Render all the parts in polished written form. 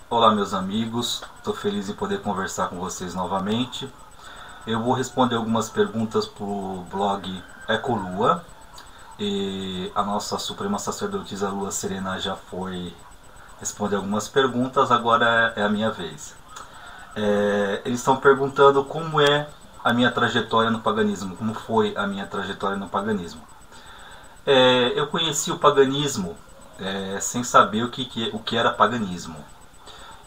Olá meus amigos, estou feliz em poder conversar com vocês novamente. Eu vou responder algumas perguntas para o blog Ecolua, e a nossa Suprema Sacerdotisa Lua Serena já foi responder algumas perguntas, agora é a minha vez. Eles estão perguntando como é a minha trajetória no paganismo, como foi a minha trajetória no paganismo. Eu conheci o paganismo sem saber o que era paganismo.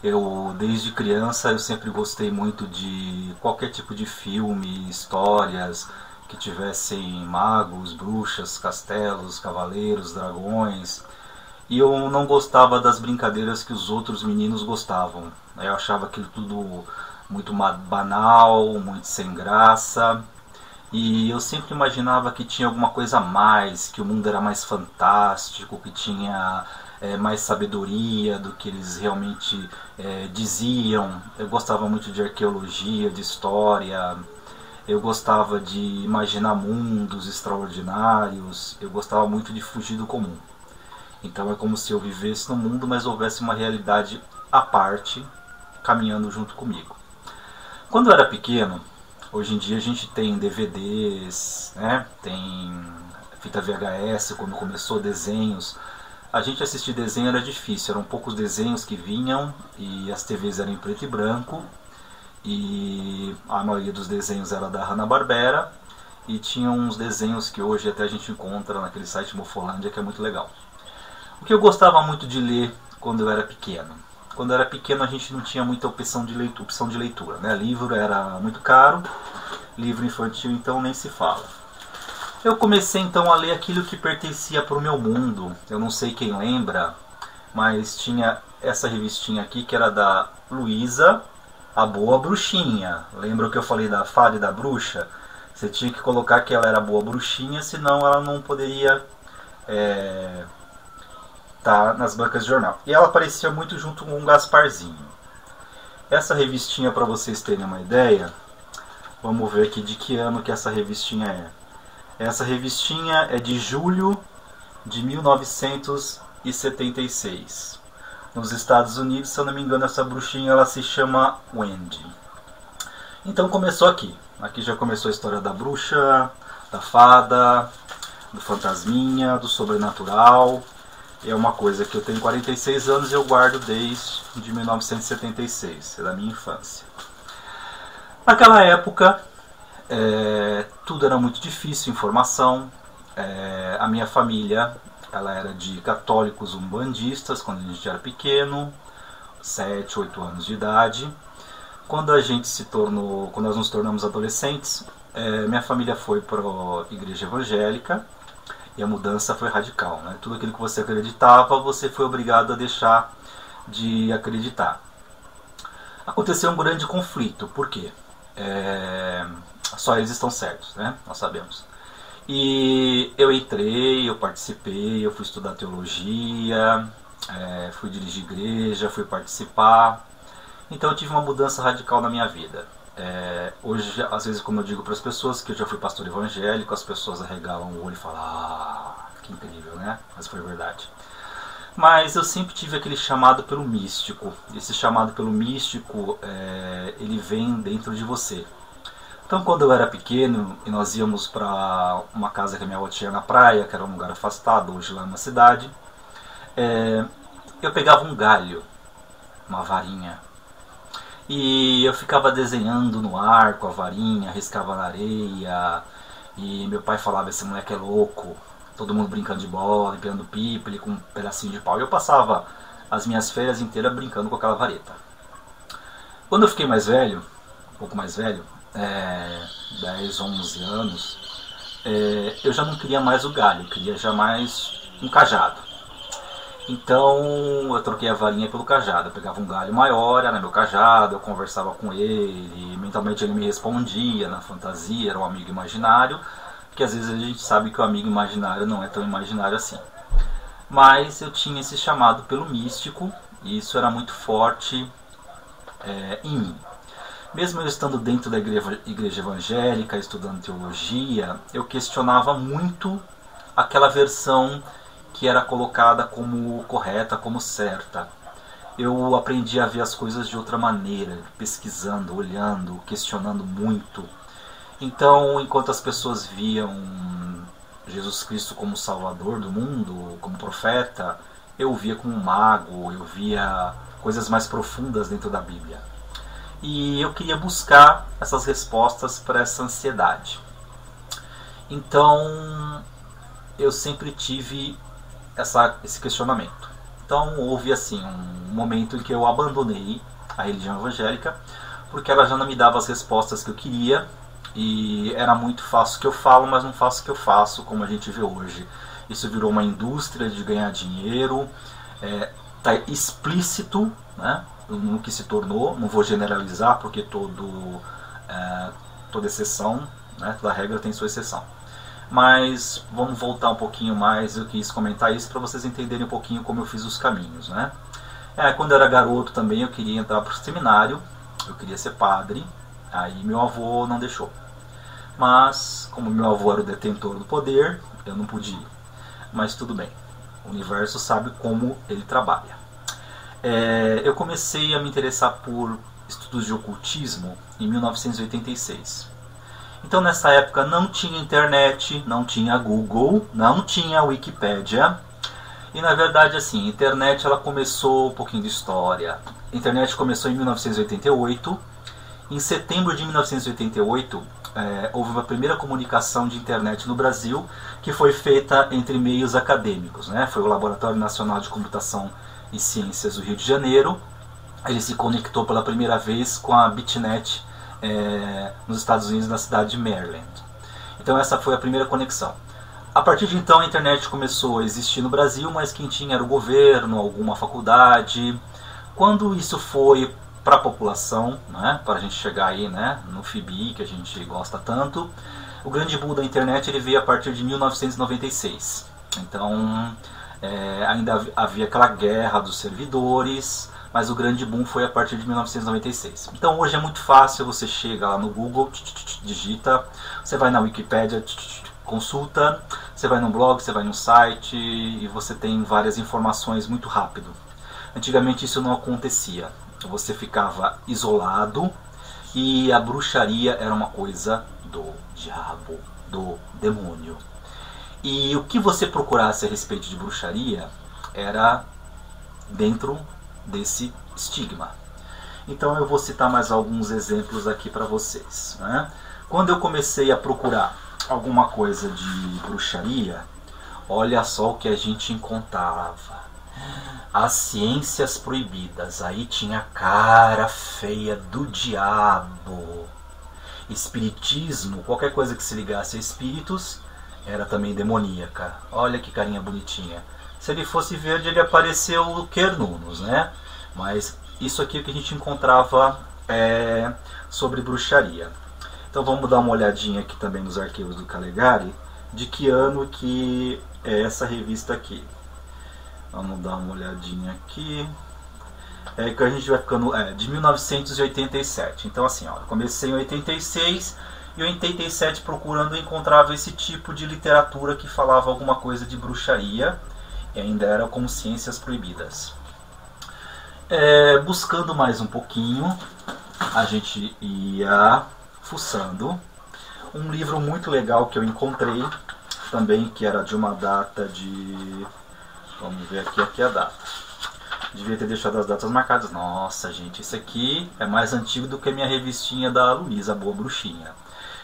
Eu, desde criança, eu sempre gostei muito de qualquer tipo de filme, histórias que tivessem magos, bruxas, castelos, cavaleiros, dragões. E eu não gostava das brincadeiras que os outros meninos gostavam. Eu achava aquilo tudo muito banal, muito sem graça. E eu sempre imaginava que tinha alguma coisa a mais, que o mundo era mais fantástico, que tinha mais sabedoria do que eles realmente diziam. Eu gostava muito de arqueologia, de história, eu gostava de imaginar mundos extraordinários, eu gostava muito de fugir do comum. Então é como se eu vivesse no mundo, mas houvesse uma realidade à parte, caminhando junto comigo. Quando eu era pequeno, hoje em dia a gente tem DVDs, né? Tem fita VHS, quando começou desenhos. A gente assistir desenho era difícil, eram poucos desenhos que vinham e as TVs eram em preto e branco. E a maioria dos desenhos era da Hanna-Barbera e tinha uns desenhos que hoje até a gente encontra naquele site Mofolândia, que é muito legal. O que eu gostava muito de ler quando eu era pequeno? Quando eu era pequeno a gente não tinha muita opção de leitura, né? Livro era muito caro, livro infantil então nem se fala. Eu comecei então a ler aquilo que pertencia para o meu mundo. Eu não sei quem lembra, mas tinha essa revistinha aqui que era da Luísa, a Boa Bruxinha. Lembra o que eu falei da fada e da bruxa? Você tinha que colocar que ela era boa bruxinha, senão ela não poderia tá nas bancas de jornal. E ela aparecia muito junto com um Gasparzinho. Essa revistinha, para vocês terem uma ideia, vamos ver aqui de que ano que essa revistinha é. Essa revistinha é de julho de 1976. Nos Estados Unidos, se eu não me engano, essa bruxinha ela se chama Wendy. Então começou aqui. Aqui já começou a história da bruxa, da fada, do fantasminha, do sobrenatural. É uma coisa que eu tenho 46 anos e eu guardo desde 1976, é da minha infância. Naquela época, tudo era muito difícil, informação. A minha família ela era de católicos umbandistas quando a gente era pequeno, 7, 8 anos de idade. Quando nós nos tornamos adolescentes, minha família foi para a igreja evangélica. E a mudança foi radical, né? Tudo aquilo que você acreditava, você foi obrigado a deixar de acreditar. Aconteceu um grande conflito, por quê? Só eles estão certos, né? Nós sabemos. E eu entrei, eu participei, eu fui estudar teologia, fui dirigir igreja, fui participar. Então eu tive uma mudança radical na minha vida. Hoje, às vezes, como eu digo para as pessoas que eu já fui pastor evangélico, as pessoas arregalam o olho e falam: ah, que incrível, né? Mas foi verdade. Mas eu sempre tive aquele chamado pelo místico. Esse chamado pelo místico, ele vem dentro de você. Então, quando eu era pequeno e nós íamos para uma casa que a minha avó tinha na praia, que era um lugar afastado, hoje lá na cidade, eu pegava um galho, uma varinha, e eu ficava desenhando no ar com a varinha, riscava na areia. E meu pai falava: esse moleque é louco. Todo mundo brincando de bola, empinando pipa, ele com um pedacinho de pau. E eu passava as minhas férias inteiras brincando com aquela vareta. Quando eu fiquei mais velho, um pouco mais velho, 10, 11 anos, eu já não queria mais o galho, eu queria já mais um cajado. Então eu troquei a varinha pelo cajado. Eu pegava um galho maior, era meu cajado, eu conversava com ele, mentalmente ele me respondia na fantasia, era um amigo imaginário, porque às vezes a gente sabe que o amigo imaginário não é tão imaginário assim. Mas eu tinha esse chamado pelo místico, e isso era muito forte em mim. Mesmo eu estando dentro da igreja evangélica, estudando teologia, eu questionava muito aquela versão que era colocada como correta, como certa. eu aprendi a ver as coisas de outra maneira, pesquisando, olhando, questionando muito. Então, enquanto as pessoas viam Jesus Cristo como Salvador do mundo, como profeta, eu o via como um mago, eu via coisas mais profundas dentro da Bíblia. E eu queria buscar essas respostas para essa ansiedade. Então, eu sempre tive esse questionamento. Então, houve assim um momento em que eu abandonei a religião evangélica, porque ela já não me dava as respostas que eu queria, e era muito fácil o que eu falo, mas não faço o que eu faço, como a gente vê hoje. Isso virou uma indústria de ganhar dinheiro, está explícito, né, no que se tornou. Não vou generalizar, porque toda exceção, né, toda regra tem sua exceção. Mas vamos voltar um pouquinho mais. Eu quis comentar isso para vocês entenderem um pouquinho como eu fiz os caminhos, né? Quando eu era garoto também eu queria entrar para o seminário, eu queria ser padre, aí meu avô não deixou. Mas como meu avô era o detentor do poder, eu não podia ir. Mas tudo bem, o universo sabe como ele trabalha. Eu comecei a me interessar por estudos de ocultismo em 1986. Então nessa época não tinha internet, não tinha Google, não tinha Wikipédia. E na verdade assim, a internet ela começou, um pouquinho de história. A internet começou em 1988. Em setembro de 1988, houve uma primeira comunicação de internet no Brasil, que foi feita entre meios acadêmicos, né? Foi o Laboratório Nacional de Computação e Ciências do Rio de Janeiro. Ele se conectou pela primeira vez com a BitNet nos Estados Unidos, na cidade de Maryland. Então essa foi a primeira conexão. A partir de então a internet começou a existir no Brasil, mas quem tinha era o governo, alguma faculdade. Quando isso foi para a população, né, para a gente chegar aí, né, no FIBI, que a gente gosta tanto, o grande boom da internet ele veio a partir de 1996. Então ainda havia aquela guerra dos servidores, mas o grande boom foi a partir de 1996. Então hoje é muito fácil, você chega lá no Google, digita, você vai na Wikipédia, consulta, você vai no blog, você vai no site e você tem várias informações muito rápido. Antigamente isso não acontecia, você ficava isolado e a bruxaria era uma coisa do diabo, do demônio. E o que você procurasse a respeito de bruxaria era dentro desse estigma. Então eu vou citar mais alguns exemplos aqui para vocês, né? Quando eu comecei a procurar alguma coisa de bruxaria, olha só o que a gente encontrava. As ciências proibidas, aí tinha cara feia do diabo. Espiritismo, qualquer coisa que se ligasse a espíritos, era também demoníaca. Olha que carinha bonitinha. Se ele fosse verde, ele apareceu o Quernunos, né? Mas isso aqui é o que a gente encontrava sobre bruxaria. Então vamos dar uma olhadinha aqui também nos arquivos do Calegari, de que ano que é essa revista aqui. Vamos dar uma olhadinha aqui. Que a gente vai ficando... de 1987. Então assim, ó, eu comecei em 86... E em 87 procurando eu encontrava esse tipo de literatura que falava alguma coisa de bruxaria. E ainda era como ciências proibidas. Buscando mais um pouquinho, a gente ia fuçando. Um livro muito legal que eu encontrei também, que era de uma data de... Vamos ver aqui a data. Devia ter deixado as datas marcadas. Nossa, gente, esse aqui é mais antigo do que a minha revistinha da Luísa, Boa Bruxinha.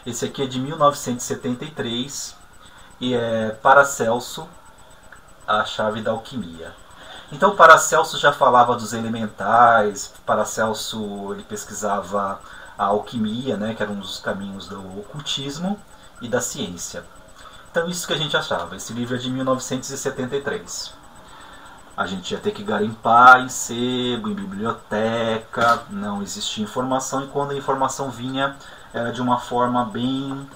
Esse aqui é de 1973 e é Paracelso, a chave da alquimia. Então Paracelso já falava dos elementais. Paracelso ele pesquisava a alquimia, né, que era um dos caminhos do ocultismo e da ciência. Então isso que a gente achava. Esse livro é de 1973. A gente ia ter que garimpar em sebo, em biblioteca, não existia informação, e quando a informação vinha era de uma forma bem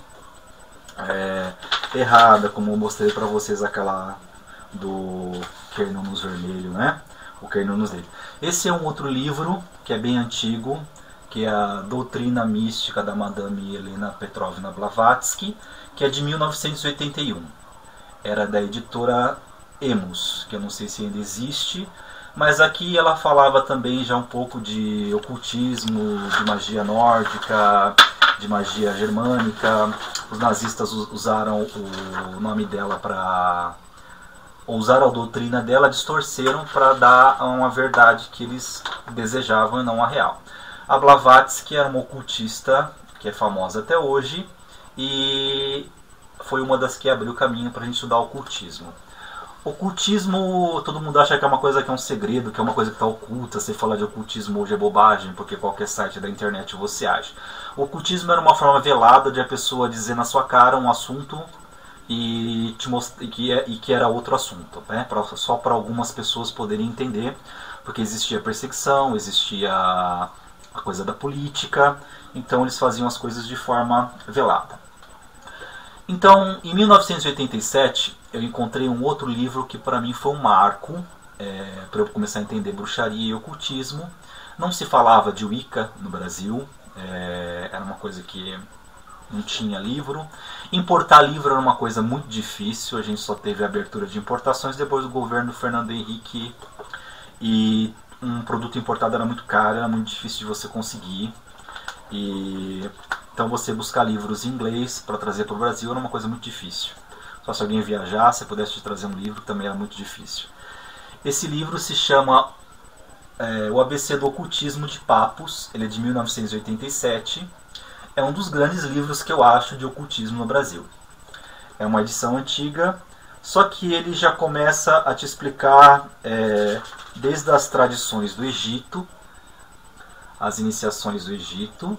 errada, como eu mostrei para vocês aquela do Quernunos vermelho, né? O Quernunos dele. Esse é um outro livro que é bem antigo, que é a Doutrina Mística da Madame Helena Petrovna Blavatsky, que é de 1981. Era da editora Emus, que eu não sei se ainda existe, Mas aqui ela falava também já um pouco de ocultismo, de magia nórdica, de magia germânica. Os nazistas usaram o nome dela para... usaram a doutrina dela, distorceram para dar uma verdade que eles desejavam e não a real. A Blavatsky era uma ocultista que é famosa até hoje e foi uma das que abriu o caminho para a gente estudar o ocultismo. Ocultismo, todo mundo acha que é uma coisa que é um segredo, que é uma coisa que está oculta. Você fala de ocultismo hoje é bobagem, porque qualquer site da internet você acha. O ocultismo era uma forma velada de a pessoa dizer na sua cara um assunto e que era outro assunto, né? Só para algumas pessoas poderem entender, porque existia perseguição, existia a coisa da política, então eles faziam as coisas de forma velada. Então, em 1987, eu encontrei um outro livro que para mim foi um marco para eu começar a entender bruxaria e ocultismo. Não se falava de Wicca no Brasil, era uma coisa que não tinha livro. Importar livro era uma coisa muito difícil, a gente só teve a abertura de importações depois do governo Fernando Henrique, e um produto importado era muito caro, era muito difícil de você conseguir. Então você buscar livros em inglês para trazer para o Brasil era uma coisa muito difícil. Só se alguém viajasse, pudesse te trazer um livro, também era muito difícil. Esse livro se chama O ABC do Ocultismo de Papos, ele é de 1987. É um dos grandes livros que eu acho de ocultismo no Brasil. É uma edição antiga, só que ele já começa a te explicar desde as tradições do Egito, as iniciações do Egito.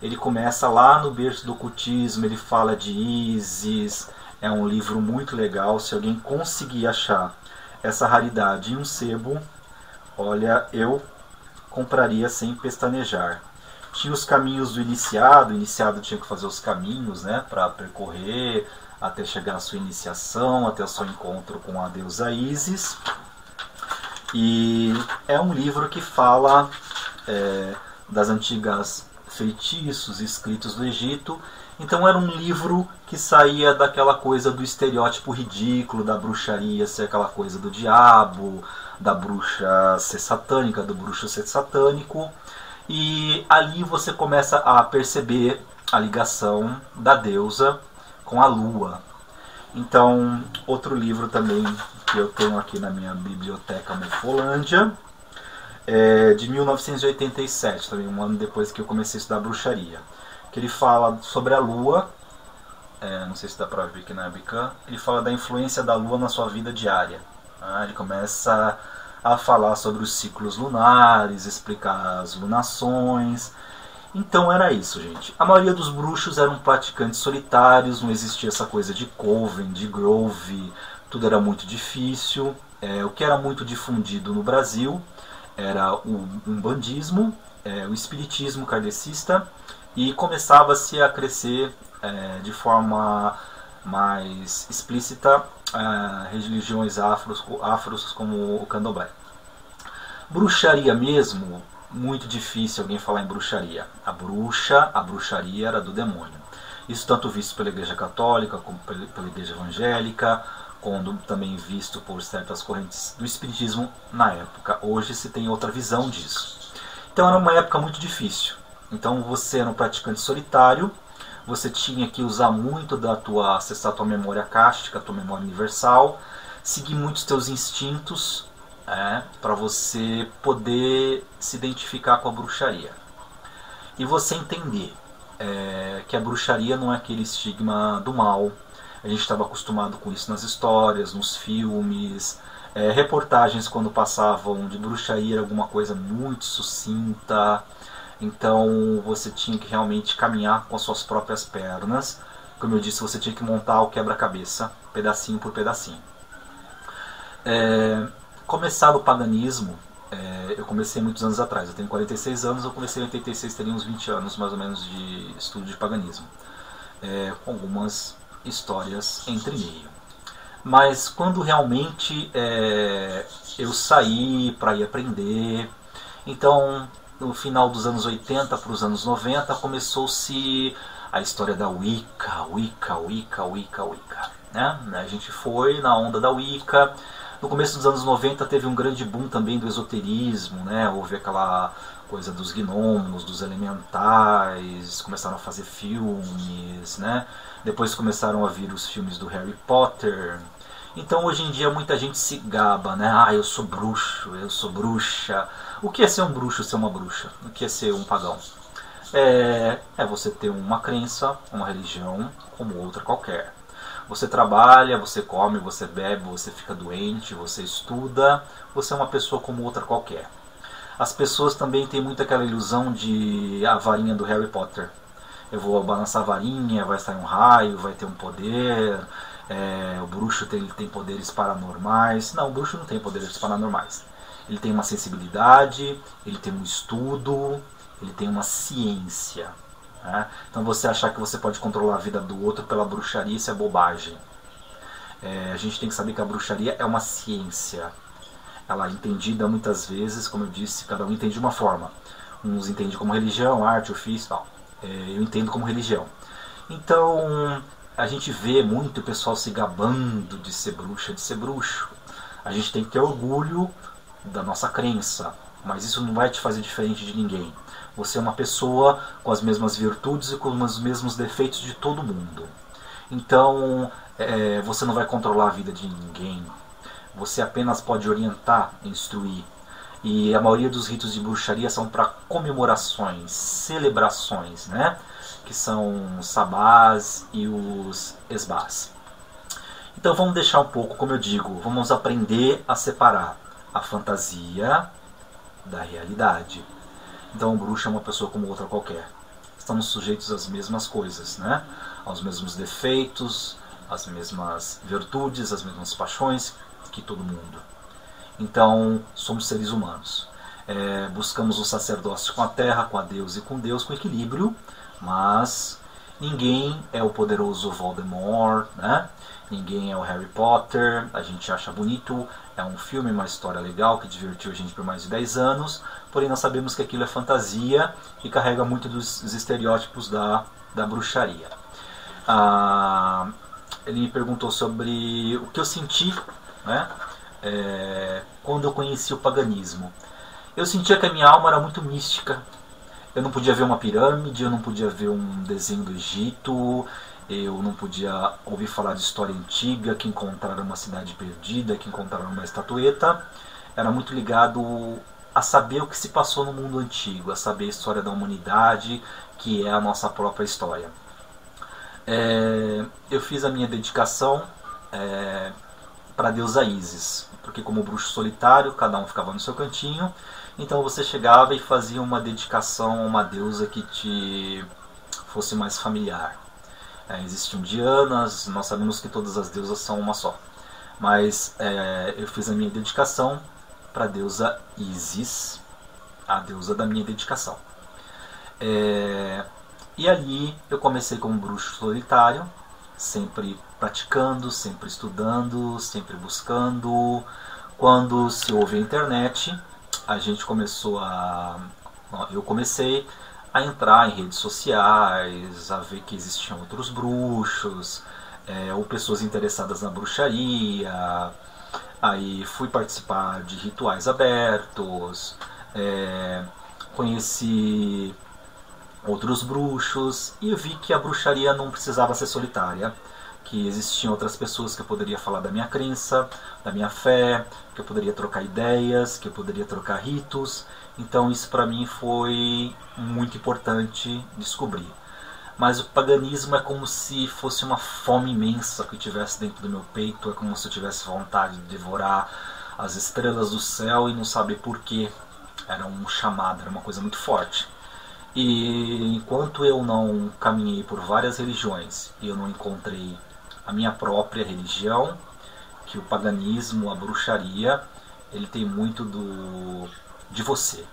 Ele começa lá no berço do ocultismo, ele fala de Ísis. É um livro muito legal. Se alguém conseguir achar essa raridade em um sebo, olha, eu compraria sem pestanejar. Tinha os caminhos do iniciado. O iniciado tinha que fazer os caminhos, né, para percorrer até chegar à sua iniciação, até o seu encontro com a deusa Ísis. E é um livro que fala das antigas feitiços escritos do Egito. Então era um livro que saía daquela coisa do estereótipo ridículo da bruxaria ser aquela coisa do diabo, da bruxa ser satânica, do bruxo ser satânico. E ali você começa a perceber a ligação da deusa com a lua. Então, outro livro também que eu tenho aqui na minha biblioteca Morfolândia, de 1987, também um ano depois que eu comecei a estudar bruxaria, que ele fala sobre a lua. Não sei se dá pra ver aqui na webcam. Ele fala da influência da lua na sua vida diária. Ele começa a falar sobre os ciclos lunares, explicar as lunações. Então era isso, gente. A maioria dos bruxos eram praticantes solitários, não existia essa coisa de coven, de grove, tudo era muito difícil. O que era muito difundido no Brasil era o umbandismo, o espiritismo kardecista, e começava-se a crescer de forma mais explícita religiões afros como o candomblé. Bruxaria mesmo, muito difícil alguém falar em bruxaria. A bruxaria era do demônio. Isso tanto visto pela Igreja Católica como pela Igreja Evangélica, como também visto por certas correntes do espiritismo na época. Hoje se tem outra visão disso. Então era uma época muito difícil. Então você era um praticante solitário, você tinha que usar muito acessar a tua memória kástica, a tua memória universal, seguir muito os teus instintos, para você poder se identificar com a bruxaria. E você entender que a bruxaria não é aquele estigma do mal. A gente estava acostumado com isso nas histórias, nos filmes, reportagens quando passavam de bruxaria, era alguma coisa muito sucinta. Então você tinha que realmente caminhar com as suas próprias pernas. Como eu disse, você tinha que montar o quebra-cabeça, pedacinho por pedacinho. Começar o paganismo, eu comecei muitos anos atrás. Eu tenho 46 anos, eu comecei em 86, teria uns 20 anos mais ou menos de estudo de paganismo. Com algumas histórias entre meio. Mas quando realmente eu saí para ir aprender, então no final dos anos 80 para os anos 90 começou-se a história da Wicca, né? A gente foi na onda da Wicca, No começo dos anos 90 teve um grande boom também do esoterismo, né? Houve aquela coisa dos gnomos, dos elementais, começaram a fazer filmes, né? Depois começaram a vir os filmes do Harry Potter. Então hoje em dia muita gente se gaba, né? Ah, eu sou bruxo, eu sou bruxa. O que é ser um bruxo, ser uma bruxa? O que é ser um pagão? É você ter uma crença, uma religião, como outra qualquer. Você trabalha, você come, você bebe, você fica doente, você estuda, você é uma pessoa como outra qualquer. As pessoas também têm muito aquela ilusão de a varinha do Harry Potter. Eu vou balançar a varinha, vai sair um raio, vai ter um poder, o bruxo tem poderes paranormais. Não, o bruxo não tem poderes paranormais. Ele tem uma sensibilidade, ele tem um estudo, ele tem uma ciência. Né? Então você achar que você pode controlar a vida do outro pela bruxaria, isso é bobagem. A gente tem que saber que a bruxaria é uma ciência. Ela é entendida muitas vezes, como eu disse, cada um entende de uma forma. Uns entendem como religião, arte, ofício e tal. Eu entendo como religião. Então a gente vê muito o pessoal se gabando de ser bruxa, de ser bruxo. A gente tem que ter orgulho da nossa crença, mas isso não vai te fazer diferente de ninguém. Você é uma pessoa com as mesmas virtudes e com os mesmos defeitos de todo mundo. Então você não vai controlar a vida de ninguém. Você apenas pode orientar, instruir. E a maioria dos ritos de bruxaria são para comemorações, celebrações, né? Que são os sabás e os esbás. Então vamos deixar um pouco, como eu digo, vamos aprender a separar a fantasia da realidade. Então o bruxo é uma pessoa como outra qualquer. Estamos sujeitos às mesmas coisas, né? Aos mesmos defeitos, às mesmas virtudes, às mesmas paixões que todo mundo. Então somos seres humanos. Buscamos o sacerdócio com a terra, com a Deus e com Deus, com equilíbrio, mas ninguém é o poderoso Voldemort, né? Ninguém é o Harry Potter. A gente acha bonito, é um filme, uma história legal que divertiu a gente por mais de 10 anos, porém nós sabemos que aquilo é fantasia e carrega muito dos estereótipos da bruxaria. Ele me perguntou sobre o que eu senti, né? Quando eu conheci o paganismo. Eu sentia que a minha alma era muito mística. Eu não podia ver uma pirâmide, eu não podia ver um desenho do Egito, eu não podia ouvir falar de história antiga, que encontraram uma cidade perdida, que encontraram uma estatueta. Era muito ligado a saber o que se passou no mundo antigo, a saber a história da humanidade, que é a nossa própria história. Eu fiz a minha dedicação para a deusa Ísis, porque como bruxo solitário, cada um ficava no seu cantinho, então você chegava e fazia uma dedicação a uma deusa que te fosse mais familiar. Existiam Dianas, nós sabemos que todas as deusas são uma só, mas eu fiz a minha dedicação para a deusa Ísis, a deusa da minha dedicação. E ali eu comecei como bruxo solitário, sempre praticando, sempre estudando, sempre buscando. Quando se houve a internet, eu comecei a entrar em redes sociais, a ver que existiam outros bruxos, ou pessoas interessadas na bruxaria. Aí fui participar de rituais abertos, conheci outros bruxos e vi que a bruxaria não precisava ser solitária, que existiam outras pessoas que eu poderia falar da minha crença, da minha fé, que eu poderia trocar ideias, que eu poderia trocar ritos. Então isso para mim foi muito importante descobrir. Mas o paganismo é como se fosse uma fome imensa que tivesse dentro do meu peito, é como se eu tivesse vontade de devorar as estrelas do céu e não saber porquê. Era um chamado, era uma coisa muito forte. E enquanto eu não caminhei por várias religiões e eu não encontrei a minha própria religião, que o paganismo, a bruxaria, ele tem muito de você.